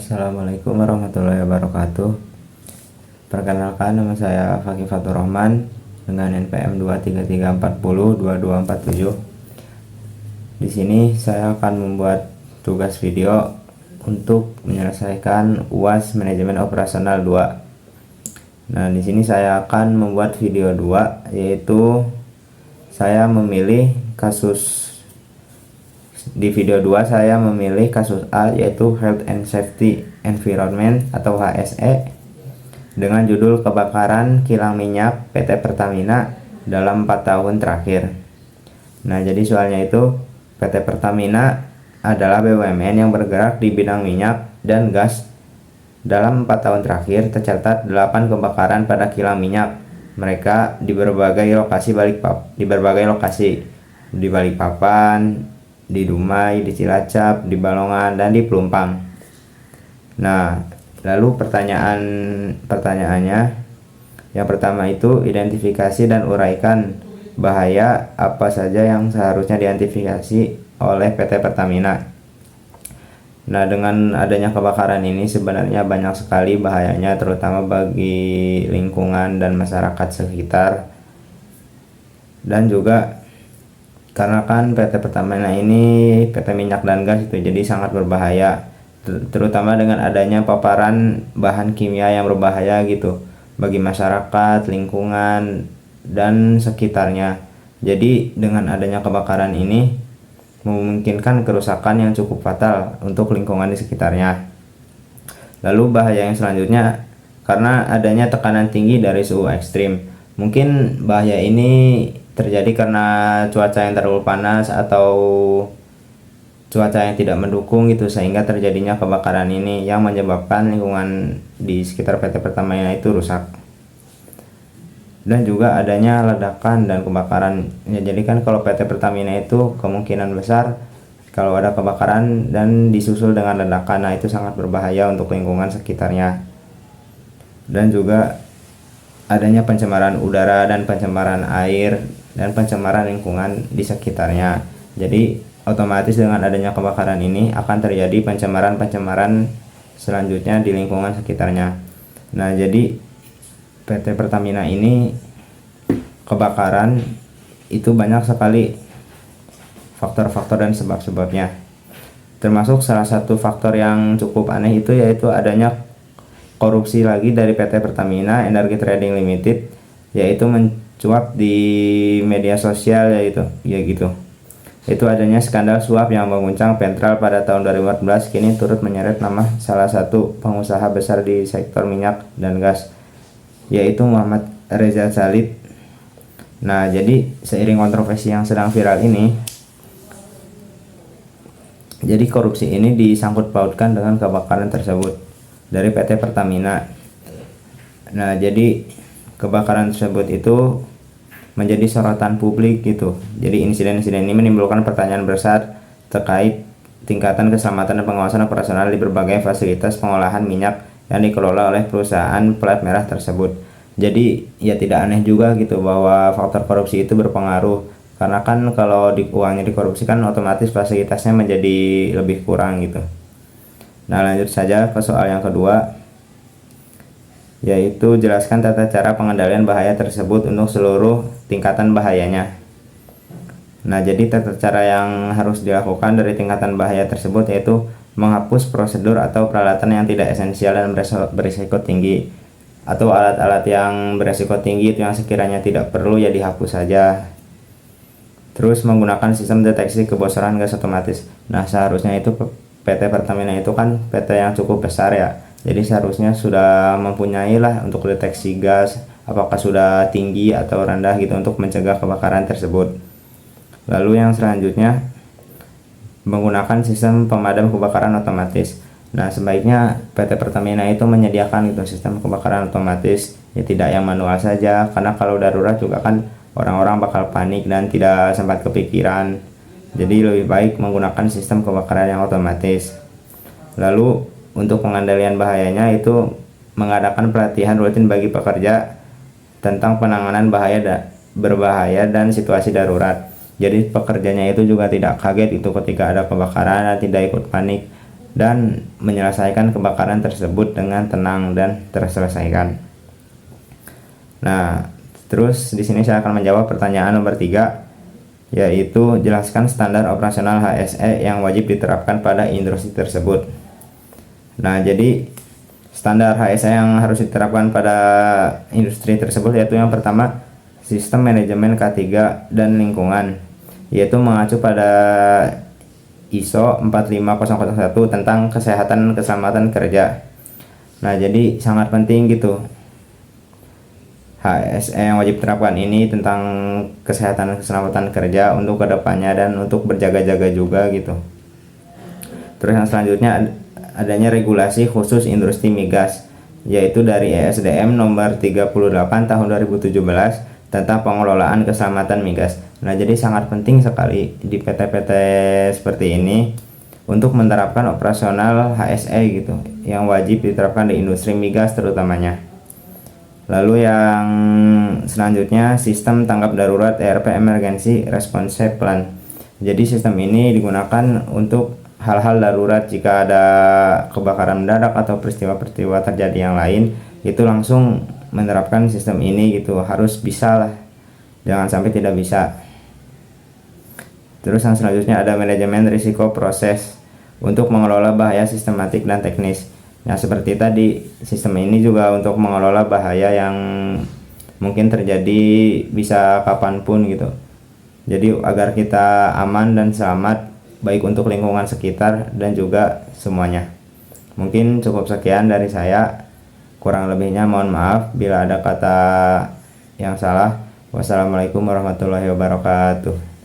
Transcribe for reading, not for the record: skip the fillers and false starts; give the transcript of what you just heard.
Assalamualaikum warahmatullahi wabarakatuh. Perkenalkan, nama saya Fakih Fatur Rahman dengan NPM 233402247. Di sini saya akan membuat tugas video untuk menyelesaikan UAS Manajemen Operasional 2. Nah, di sini saya akan membuat video 2, yaitu saya memilih kasus. Di video 2 saya memilih kasus A, yaitu Health and Safety Environment atau HSE, dengan judul kebakaran kilang minyak PT Pertamina dalam 4 tahun terakhir. Nah, jadi soalnya itu PT Pertamina adalah BUMN yang bergerak di bidang minyak dan gas. Dalam 4 tahun terakhir tercatat 8 kebakaran pada kilang minyak mereka di berbagai lokasi di Balikpapan, di Dumai, di Cilacap, di Balongan, dan di Pelumpang. Nah, lalu pertanyaannya yang pertama itu identifikasi dan uraikan bahaya apa saja yang seharusnya diidentifikasi oleh PT Pertamina. Nah, dengan adanya kebakaran ini sebenarnya banyak sekali bahayanya, terutama bagi lingkungan dan masyarakat sekitar. Dan juga karena kan PT Pertamina ini PT minyak dan gas itu jadi sangat berbahaya, terutama dengan adanya paparan bahan kimia yang berbahaya gitu bagi masyarakat, lingkungan, dan sekitarnya. Jadi dengan adanya kebakaran ini memungkinkan kerusakan yang cukup fatal untuk lingkungan di sekitarnya. Lalu bahaya yang selanjutnya, karena adanya tekanan tinggi dari suhu ekstrim. Mungkin bahaya ini terjadi karena cuaca yang terlalu panas atau cuaca yang tidak mendukung gitu, sehingga terjadinya kebakaran ini yang menyebabkan lingkungan di sekitar PT Pertamina itu rusak. Dan juga adanya ledakan dan kebakaran. Ya, jadi kan kalau PT Pertamina itu kemungkinan besar kalau ada kebakaran dan disusul dengan ledakan, nah itu sangat berbahaya untuk lingkungan sekitarnya. Dan juga adanya pencemaran udara dan pencemaran air dan pencemaran lingkungan di sekitarnya. Jadi otomatis dengan adanya kebakaran ini akan terjadi pencemaran selanjutnya di lingkungan sekitarnya. Nah, jadi PT Pertamina ini kebakaran itu banyak sekali faktor-faktor dan sebab-sebabnya. Termasuk salah satu faktor yang cukup aneh itu yaitu adanya korupsi lagi dari PT Pertamina Energy Trading Limited, yaitu mencuat di media sosial yaitu adanya skandal suap yang mengguncang Pentral pada tahun 2014 kini turut menyeret nama salah satu pengusaha besar di sektor minyak dan gas, yaitu Muhammad Reza Salid. Nah, jadi seiring kontroversi yang sedang viral ini, jadi korupsi ini disangkut pautkan dengan kebakaran tersebut dari PT Pertamina. Nah, jadi kebakaran tersebut itu menjadi sorotan publik gitu. Jadi insiden-insiden ini menimbulkan pertanyaan besar terkait tingkatan keselamatan dan pengawasan operasional di berbagai fasilitas pengolahan minyak yang dikelola oleh perusahaan plat merah tersebut. Jadi ya tidak aneh juga gitu bahwa faktor korupsi itu berpengaruh, karena kan kalau uangnya dikorupsikan otomatis fasilitasnya menjadi lebih kurang gitu. Nah, lanjut saja ke soal yang kedua, yaitu jelaskan tata cara pengendalian bahaya tersebut untuk seluruh tingkatan bahayanya. Nah, jadi tata cara yang harus dilakukan dari tingkatan bahaya tersebut yaitu menghapus prosedur atau peralatan yang tidak esensial dan berisiko tinggi, atau alat-alat yang berisiko tinggi itu yang sekiranya tidak perlu ya dihapus saja. Terus menggunakan sistem deteksi kebocoran gas otomatis. Nah, seharusnya itu PT Pertamina itu kan PT yang cukup besar ya, jadi seharusnya sudah mempunyai lah untuk deteksi gas apakah sudah tinggi atau rendah gitu untuk mencegah kebakaran tersebut. Lalu yang selanjutnya menggunakan sistem pemadam kebakaran otomatis. Nah, sebaiknya PT Pertamina itu menyediakan itu sistem kebakaran otomatis, ya tidak yang manual saja, karena kalau darurat juga kan orang-orang bakal panik dan tidak sempat kepikiran. Jadi lebih baik menggunakan sistem kebakaran yang otomatis. Lalu untuk pengendalian bahayanya itu mengadakan pelatihan rutin bagi pekerja tentang penanganan berbahaya dan situasi darurat. Jadi pekerjanya itu juga tidak kaget itu ketika ada kebakaran dan tidak ikut panik. dan menyelesaikan kebakaran tersebut dengan tenang dan terselesaikan. Nah, terus di sini saya akan menjawab pertanyaan nomor 3, yaitu jelaskan standar operasional HSE yang wajib diterapkan pada industri tersebut. Nah, jadi standar HSE yang harus diterapkan pada industri tersebut yaitu yang pertama, sistem manajemen K3 dan lingkungan, yaitu mengacu pada ISO 45001 tentang kesehatan dan keselamatan kerja. Nah, jadi sangat penting gitu. HSE yang wajib diterapkan ini tentang kesehatan dan keselamatan kerja untuk kedepannya dan untuk berjaga-jaga juga gitu. Terus yang selanjutnya adanya regulasi khusus industri migas, yaitu dari ESDM nomor 38 tahun 2017 tentang pengelolaan keselamatan migas. Nah, jadi sangat penting sekali di PT-PT seperti ini untuk menerapkan operasional HSE gitu, yang wajib diterapkan di industri migas terutamanya. Lalu yang selanjutnya, sistem tanggap darurat ERP Emergency Response Plan. Jadi sistem ini digunakan untuk hal-hal darurat jika ada kebakaran mendadak atau peristiwa-peristiwa terjadi yang lain, itu langsung menerapkan sistem ini gitu, harus bisa lah, jangan sampai tidak bisa. Terus yang selanjutnya ada manajemen risiko proses untuk mengelola bahaya sistematik dan teknis. Nah, seperti tadi, sistem ini juga untuk mengelola bahaya yang mungkin terjadi bisa kapanpun gitu. Jadi agar kita aman dan selamat, baik untuk lingkungan sekitar dan juga semuanya. Mungkin cukup sekian dari saya. Kurang lebihnya mohon maaf bila ada kata yang salah. Wassalamualaikum warahmatullahi wabarakatuh.